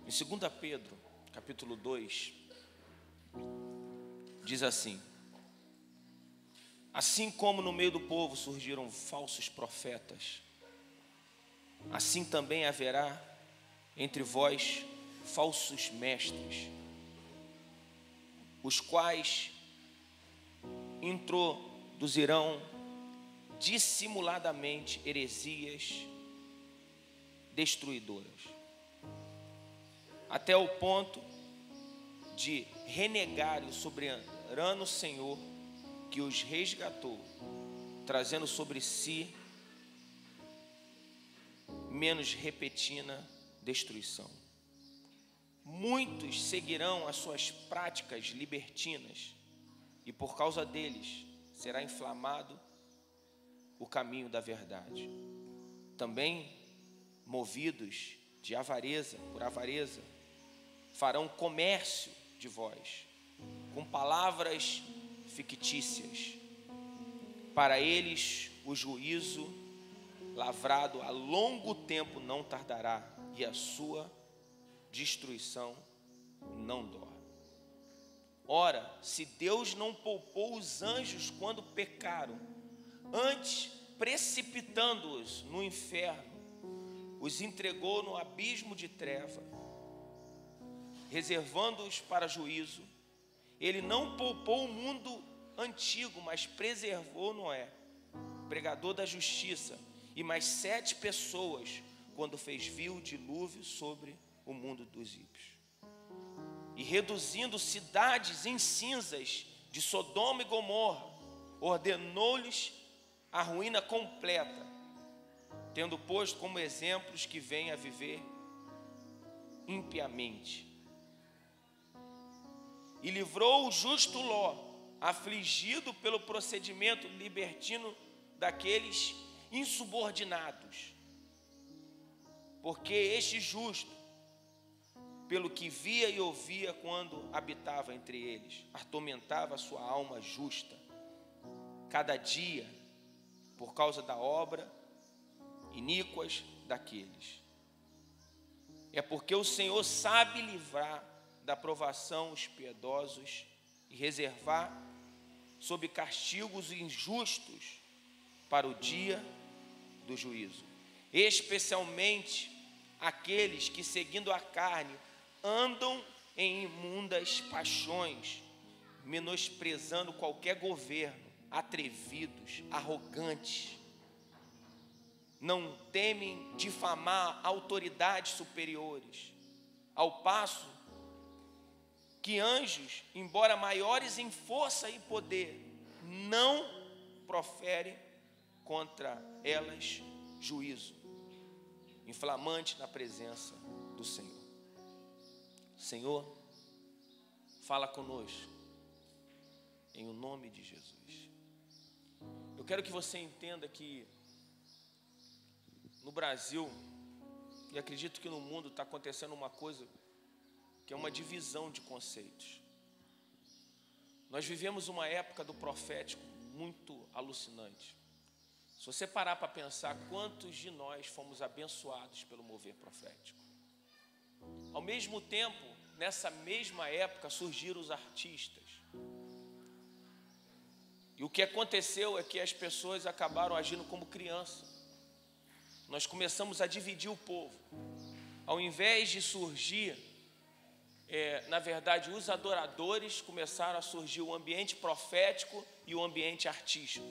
Em 2 Pedro, capítulo 2, diz assim: assim como no meio do povo surgiram falsos profetas, assim também haverá entre vós falsos mestres, os quais introduzirão dissimuladamente heresias destruidoras, até o ponto de renegarem o soberano Senhor que os resgatou, trazendo sobre si menos repentina destruição. Muitos seguirão as suas práticas libertinas, e por causa deles será inflamado o caminho da verdade. Também, movidos de avareza, por avareza, farão comércio de vós, com palavras fictícias. Para eles o juízo lavrado a longo tempo não tardará, e a sua destruição não dorme. Ora, se Deus não poupou os anjos quando pecaram, antes, precipitando-os no inferno, os entregou no abismo de treva, reservando-os para juízo, ele não poupou o mundo antigo, mas preservou Noé, pregador da justiça, e mais 7 pessoas, quando fez vir o dilúvio sobre o mundo dos ímpios. E reduzindo cidades em cinzas de Sodoma e Gomorra, ordenou-lhes a ruína completa, tendo posto como exemplos que vêm a viver impiamente. E livrou o justo Ló, afligido pelo procedimento libertino daqueles insubordinados, porque este justo, pelo que via e ouvia quando habitava entre eles, atormentava a sua alma justa, cada dia, por causa da obra iníquas daqueles. É porque o Senhor sabe livrar da provação os piedosos e reservar sob castigo os injustos para o dia do juízo, especialmente aqueles que, seguindo a carne, andam em imundas paixões, menosprezando qualquer governo, atrevidos, arrogantes, não temem difamar autoridades superiores, ao passo que anjos, embora maiores em força e poder, não proferem contra elas juízo inflamante na presença do Senhor. Senhor, fala conosco, em o nome de Jesus. Eu quero que você entenda que no Brasil, e acredito que no mundo, está acontecendo uma coisa que é uma divisão de conceitos. Nós vivemos uma época do profético muito alucinante. Se você parar para pensar, quantos de nós fomos abençoados pelo mover profético? Ao mesmo tempo, nessa mesma época, surgiram os artistas. E o que aconteceu é que as pessoas acabaram agindo como criança. Nós começamos a dividir o povo. Ao invés de surgir, na verdade, os adoradores, começaram a surgir o ambiente profético e o ambiente artístico.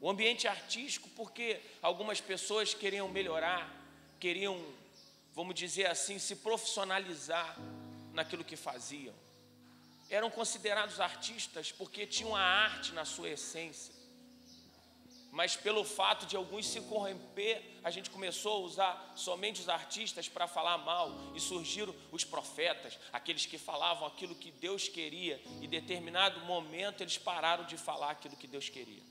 O ambiente artístico porque algumas pessoas queriam melhorar, queriam, vamos dizer assim, se profissionalizar naquilo que faziam. Eram considerados artistas porque tinham a arte na sua essência. Mas pelo fato de alguns se corromper, a gente começou a usar somente os artistas para falar mal, e surgiram os profetas, aqueles que falavam aquilo que Deus queria, e em determinado momento eles pararam de falar aquilo que Deus queria.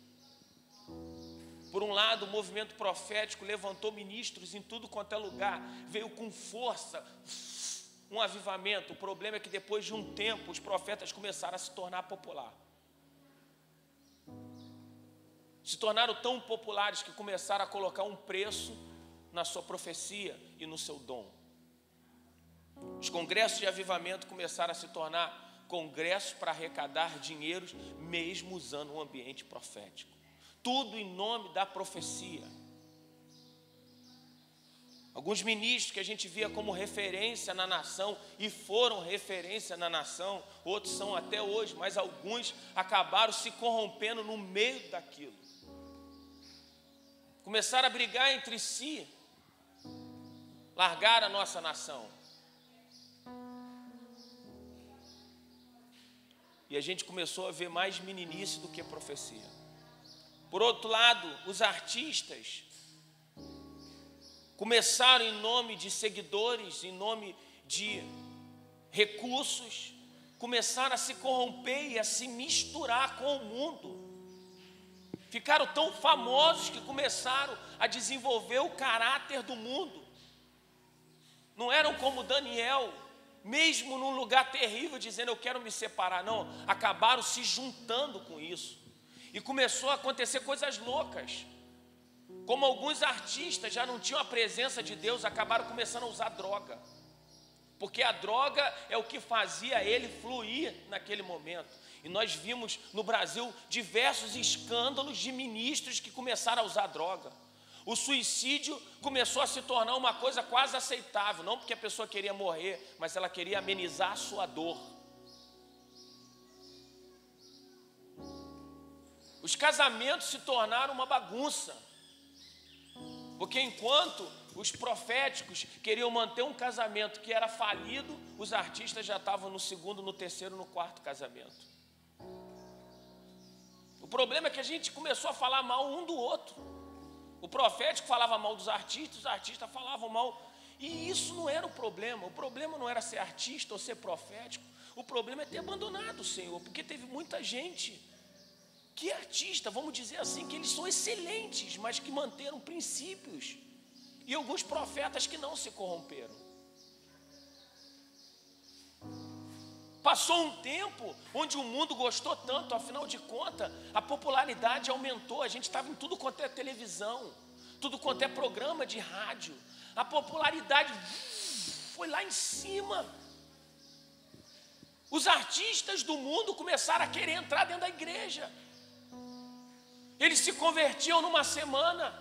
Por um lado, o movimento profético levantou ministros em tudo quanto é lugar, veio com força, um avivamento. O problema é que depois de um tempo, os profetas começaram a se tornar popular. Se tornaram tão populares que começaram a colocar um preço na sua profecia e no seu dom. Os congressos de avivamento começaram a se tornar congressos para arrecadar dinheiros, mesmo usando um ambiente profético. Tudo em nome da profecia. Alguns ministros que a gente via como referência na nação e foram referência na nação, outros são até hoje, mas alguns acabaram se corrompendo no meio daquilo. Começaram a brigar entre si, largaram a nossa nação. E a gente começou a ver mais meninice do que profecia. Por outro lado, os artistas começaram em nome de seguidores, em nome de recursos, começaram a se corromper e a se misturar com o mundo. Ficaram tão famosos que começaram a desenvolver o caráter do mundo. Não eram como Daniel, mesmo num lugar terrível, dizendo eu quero me separar. Não, acabaram se juntando com isso. E começou a acontecer coisas loucas. Como alguns artistas já não tinham a presença de Deus, acabaram começando a usar droga. Porque a droga é o que fazia ele fluir naquele momento. E nós vimos no Brasil diversos escândalos de ministros que começaram a usar droga. O suicídio começou a se tornar uma coisa quase aceitável, não porque a pessoa queria morrer, mas ela queria amenizar a sua dor. Os casamentos se tornaram uma bagunça. Porque enquanto os proféticos queriam manter um casamento que era falido, os artistas já estavam no segundo, no terceiro, no quarto casamento. O problema é que a gente começou a falar mal um do outro. O profético falava mal dos artistas, os artistas falavam mal. E isso não era o problema. O problema não era ser artista ou ser profético. O problema é ter abandonado o Senhor. Porque teve muita gente que é artista, vamos dizer assim, que eles são excelentes, mas que manteram princípios. E alguns profetas que não se corromperam. Passou um tempo onde o mundo gostou tanto, afinal de contas, a popularidade aumentou. A gente estava em tudo quanto é televisão, tudo quanto é programa de rádio. A popularidade foi lá em cima. Os artistas do mundo começaram a querer entrar dentro da igreja. Eles se convertiam numa semana.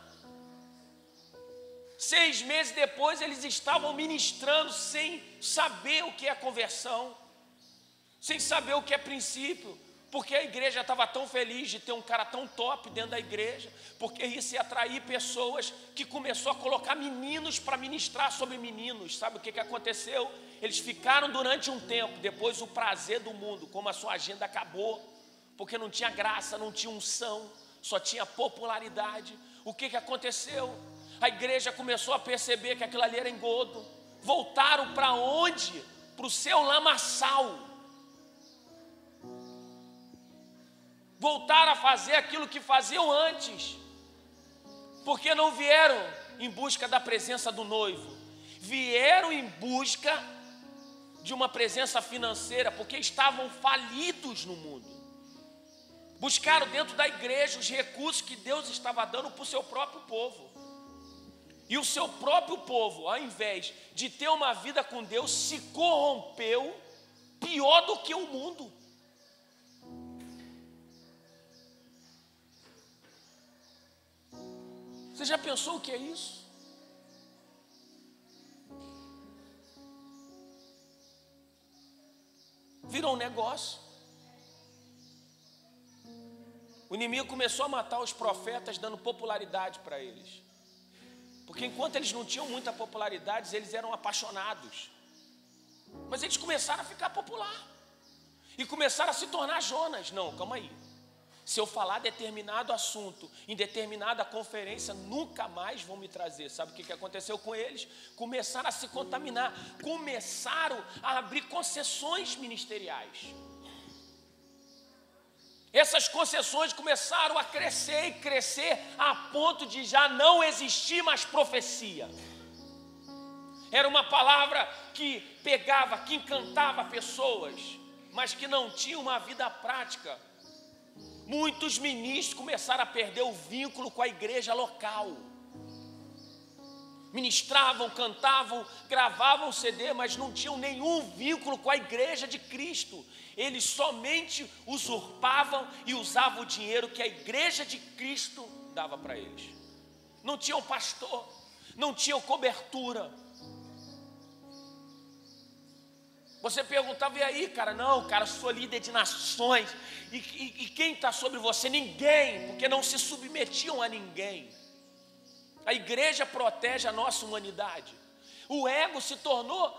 6 meses depois, eles estavam ministrando sem saber o que é conversão, sem saber o que é princípio, porque a igreja estava tão feliz de ter um cara tão top dentro da igreja, porque isso ia atrair pessoas que começou a colocar meninos para ministrar sobre meninos. Sabe o que aconteceu? Eles ficaram durante um tempo, depois o prazer do mundo, como a sua agenda acabou, porque não tinha graça, não tinha unção, só tinha popularidade. O que aconteceu? A igreja começou a perceber que aquilo ali era engodo. Voltaram para onde? Para o seu lamaçal. Voltaram a fazer aquilo que faziam antes. Porque não vieram em busca da presença do noivo. Vieram em busca de uma presença financeira, porque estavam falidos no mundo. Buscaram dentro da igreja os recursos que Deus estava dando para o seu próprio povo. E o seu próprio povo, ao invés de ter uma vida com Deus, se corrompeu pior do que o mundo. Você já pensou o que é isso? Virou um negócio. O inimigo começou a matar os profetas, dando popularidade para eles. Porque enquanto eles não tinham muita popularidade, eles eram apaixonados. Mas eles começaram a ficar popular. E começaram a se tornar Jonas. Não, calma aí. Se eu falar determinado assunto em determinada conferência, nunca mais vão me trazer. Sabe o que aconteceu com eles? Começaram a se contaminar. Começaram a abrir concessões ministeriais. Essas concessões começaram a crescer e crescer a ponto de já não existir mais profecia. Era uma palavra que pegava, que encantava pessoas, mas que não tinha uma vida prática. Muitos ministros começaram a perder o vínculo com a igreja local. ministravam, cantavam, gravavam CD, mas não tinham nenhum vínculo com a igreja de Cristo. Eles somente usurpavam e usavam o dinheiro que a igreja de Cristo dava para eles. Não tinham pastor, não tinham cobertura. Você perguntava, e aí, cara? Não, cara, sou líder de nações. E quem está sobre você? Ninguém, porque não se submetiam a ninguém. A igreja protege a nossa humanidade. O ego se tornou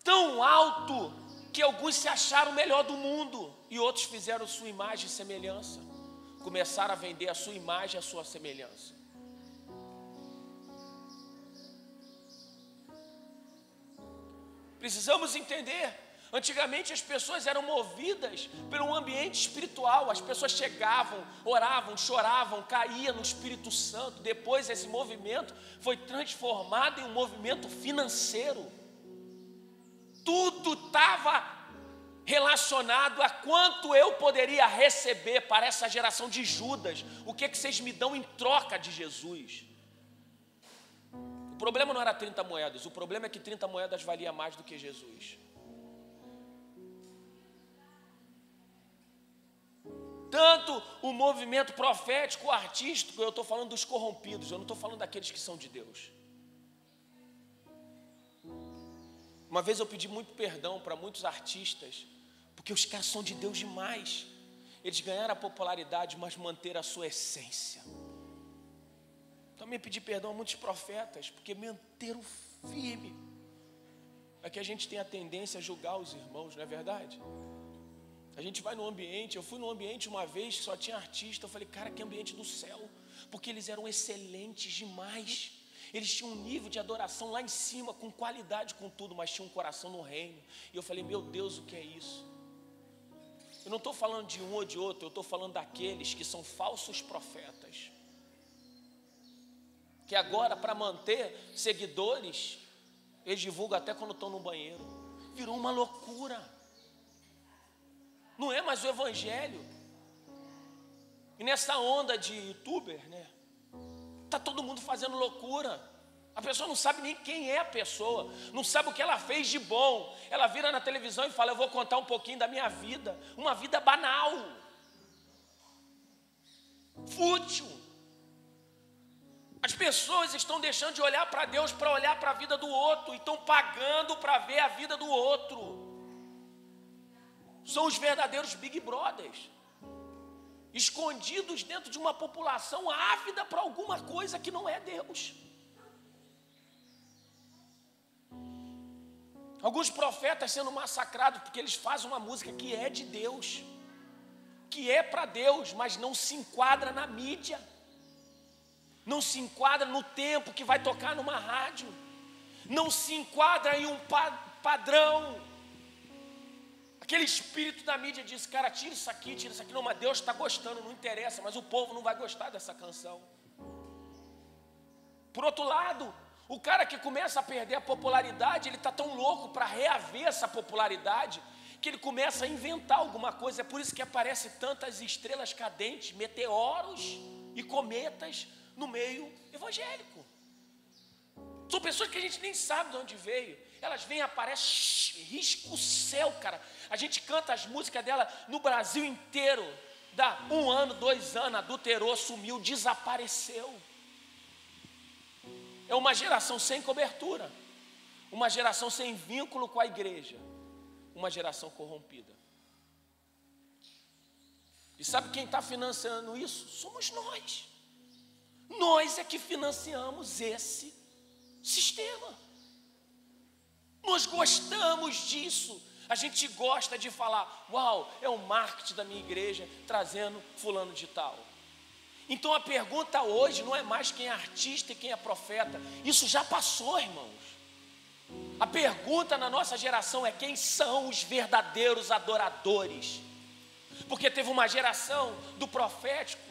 tão alto que alguns se acharam o melhor do mundo e outros fizeram sua imagem e semelhança. Começaram a vender a sua imagem e a sua semelhança. Precisamos entender. Antigamente as pessoas eram movidas pelo ambiente espiritual. As pessoas chegavam, oravam, choravam, caíam no Espírito Santo. Depois esse movimento foi transformado em um movimento financeiro. Tudo estava relacionado a quanto eu poderia receber para essa geração de Judas. O que vocês me dão em troca de Jesus? O problema não era 30 moedas. O problema é que 30 moedas valia mais do que Jesus. Tanto o movimento profético, artístico, eu estou falando dos corrompidos, eu não estou falando daqueles que são de Deus. Uma vez eu pedi muito perdão para muitos artistas, porque os caras são de Deus demais. Eles ganharam a popularidade, mas manteram a sua essência. Também pedi perdão a muitos profetas, porque manteram firme. É que a gente tem a tendência a julgar os irmãos, não é verdade? A gente vai no ambiente, eu fui num ambiente uma vez que só tinha artista, eu falei, cara, que ambiente do céu, porque eles eram excelentes demais, eles tinham um nível de adoração lá em cima, com qualidade, com tudo, mas tinham um coração no reino, e eu falei, meu Deus, o que é isso? Eu não estou falando de um ou de outro, eu estou falando daqueles que são falsos profetas, que agora, para manter seguidores, eles divulgam até quando estão no banheiro, virou uma loucura. Não é mais o evangelho. E nessa onda de youtuber, né? Tá todo mundo fazendo loucura. A pessoa não sabe nem quem é a pessoa, não sabe o que ela fez de bom. Ela vira na televisão e fala, eu vou contar um pouquinho da minha vida. Uma vida banal, fútil. As pessoas estão deixando de olhar para Deus para olhar para a vida do outro, e estão pagando para ver a vida do outro. São os verdadeiros Big Brothers, escondidos dentro de uma população ávida para alguma coisa que não é Deus. Alguns profetas sendo massacrados porque eles fazem uma música que é de Deus, que é para Deus, mas não se enquadra na mídia, não se enquadra no tempo que vai tocar numa rádio, não se enquadra em um padrão. Aquele espírito da mídia diz, cara, tira isso aqui, não, mas Deus está gostando, não interessa, mas o povo não vai gostar dessa canção. Por outro lado, o cara que começa a perder a popularidade, ele está tão louco para reaver essa popularidade, que ele começa a inventar alguma coisa. É por isso que aparecem tantas estrelas cadentes, meteoros e cometas no meio evangélico. São pessoas que a gente nem sabe de onde veio. Elas vêm, aparecem, risca o céu, cara. A gente canta as músicas dela no Brasil inteiro. Dá 1 ano, 2 anos, adulterou, sumiu, desapareceu. É uma geração sem cobertura. Uma geração sem vínculo com a igreja. Uma geração corrompida. E sabe quem está financiando isso? Somos nós. Nós é que financiamos esse sistema. Nós gostamos disso. A gente gosta de falar, uau, é o marketing da minha igreja trazendo fulano de tal. Então a pergunta hoje não é mais quem é artista e quem é profeta. Isso já passou, irmãos. A pergunta na nossa geração é quem são os verdadeiros adoradores. Porque teve uma geração do profético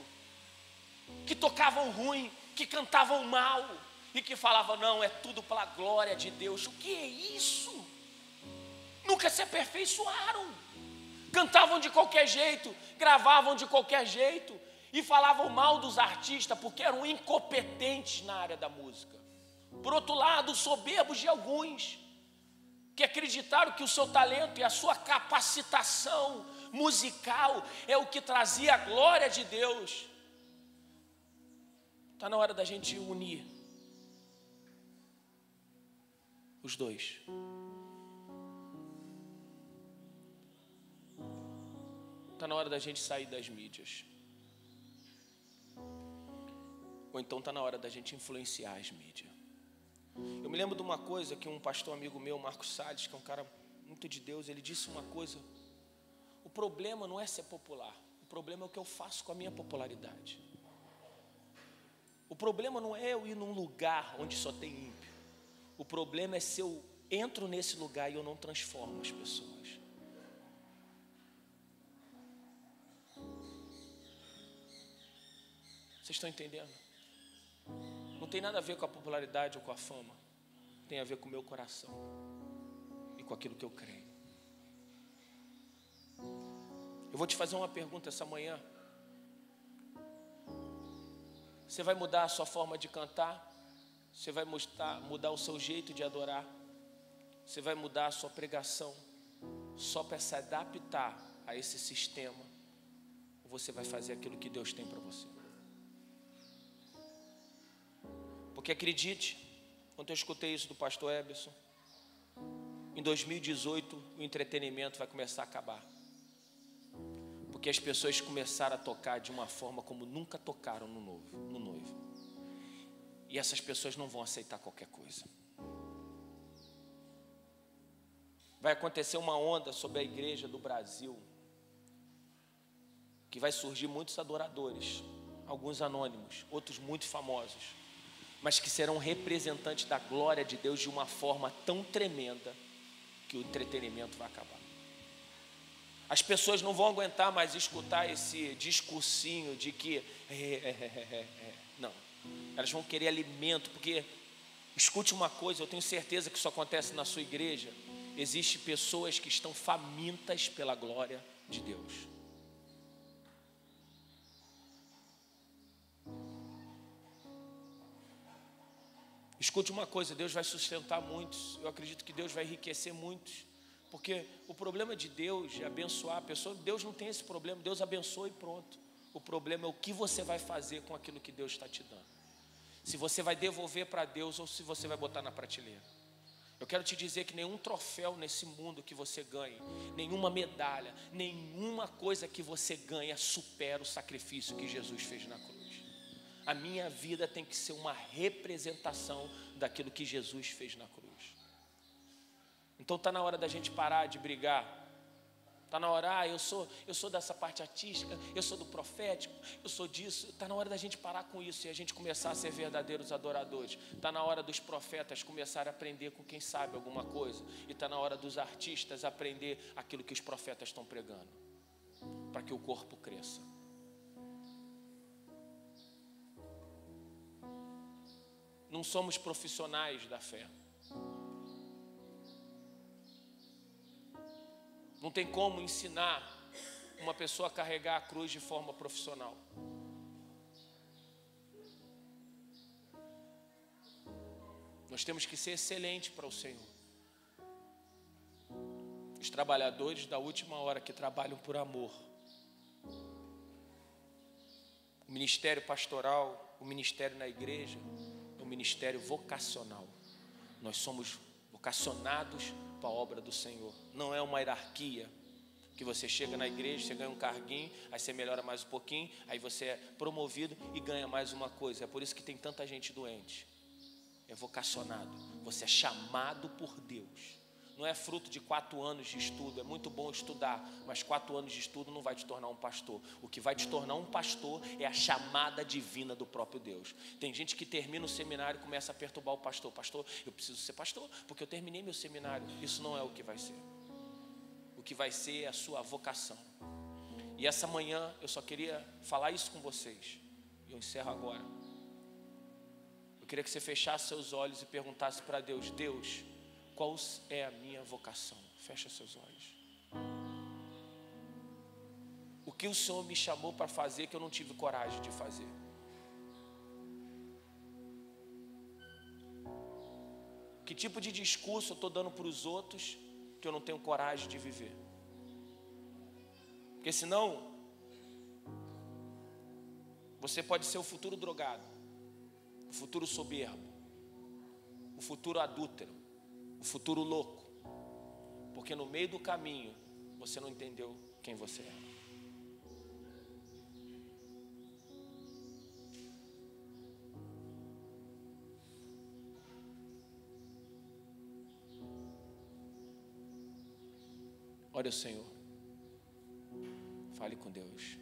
que tocavam ruim, que cantavam mal e que falavam, não, é tudo pela glória de Deus. O que é isso? Nunca se aperfeiçoaram. Cantavam de qualquer jeito, gravavam de qualquer jeito e falavam mal dos artistas porque eram incompetentes na área da música. Por outro lado, soberbos de alguns, que acreditaram que o seu talento e a sua capacitação musical é o que trazia a glória de Deus. Está na hora da gente unir os dois. Está na hora da gente sair das mídias. Ou então está na hora da gente influenciar as mídias. Eu me lembro de uma coisa que um pastor amigo meu, Marcos Salles, que é um cara muito de Deus, ele disse uma coisa: o problema não é ser popular, o problema é o que eu faço com a minha popularidade. O problema não é eu ir num lugar onde só tem ímpio. O problema é se eu entro nesse lugar e eu não transformo as pessoas. Vocês estão entendendo? Não tem nada a ver com a popularidade ou com a fama. Tem a ver com o meu coração e com aquilo que eu creio. Eu vou te fazer uma pergunta essa manhã. Você vai mudar a sua forma de cantar? Você vai mudar o seu jeito de adorar? Você vai mudar a sua pregação só para se adaptar a esse sistema? Ou você vai fazer aquilo que Deus tem para você? Porque acredite, quando eu escutei isso do pastor Eberson, em 2018 o entretenimento vai começar a acabar. Porque as pessoas começaram a tocar de uma forma como nunca tocaram no noivo. E essas pessoas não vão aceitar qualquer coisa. Vai acontecer uma onda sobre a igreja do Brasil, que vai surgir muitos adoradores, alguns anônimos, outros muito famosos, mas que serão representantes da glória de Deus de uma forma tão tremenda que o entretenimento vai acabar. As pessoas não vão aguentar mais escutar esse discursinho de que não, elas vão querer alimento, porque escute uma coisa, eu tenho certeza que isso acontece na sua igreja. Existem pessoas que estão famintas pela glória de Deus. Escute uma coisa, Deus vai sustentar muitos. Eu acredito que Deus vai enriquecer muitos. Porque o problema de Deus é abençoar a pessoa. Deus não tem esse problema, Deus abençoa e pronto. O problema é o que você vai fazer com aquilo que Deus está te dando. Se você vai devolver para Deus ou se você vai botar na prateleira. Eu quero te dizer que nenhum troféu nesse mundo que você ganhe, nenhuma medalha, nenhuma coisa que você ganha supera o sacrifício que Jesus fez na cruz. A minha vida tem que ser uma representação daquilo que Jesus fez na cruz. Então está na hora da gente parar de brigar. Está na hora, eu sou dessa parte artística, eu sou do profético, eu sou disso. Está na hora da gente parar com isso e a gente começar a ser verdadeiros adoradores. Está na hora dos profetas começarem a aprender com quem sabe alguma coisa. E está na hora dos artistas aprender aquilo que os profetas estão pregando, para que o corpo cresça. Não somos profissionais da fé. Não tem como ensinar uma pessoa a carregar a cruz de forma profissional. Nós temos que ser excelentes para o Senhor. Os trabalhadores da última hora que trabalham por amor. O ministério pastoral, o ministério na igreja, é um ministério vocacional. Nós somos vocacionados para a obra do Senhor. Não é uma hierarquia que você chega na igreja, você ganha um carguinho, aí você melhora mais um pouquinho, aí você é promovido e ganha mais uma coisa. É por isso que tem tanta gente doente. É vocacionado. Você é chamado por Deus. Não é fruto de 4 anos de estudo. É muito bom estudar, mas 4 anos de estudo não vai te tornar um pastor. O que vai te tornar um pastor é a chamada divina do próprio Deus. Tem gente que termina o seminário e começa a perturbar o pastor. Pastor, eu preciso ser pastor porque eu terminei meu seminário. Isso não é o que vai ser. O que vai ser é a sua vocação. E essa manhã eu só queria falar isso com vocês. E eu encerro agora. Eu queria que você fechasse seus olhos e perguntasse para Deus: Deus, qual é a minha vocação? Fecha seus olhos. O que o Senhor me chamou para fazer que eu não tive coragem de fazer? Que tipo de discurso eu estou dando para os outros que eu não tenho coragem de viver? Porque senão, você pode ser o futuro drogado, o futuro soberbo, o futuro adúltero, o futuro louco, porque no meio do caminho você não entendeu quem você é. Ore ao Senhor, fale com Deus.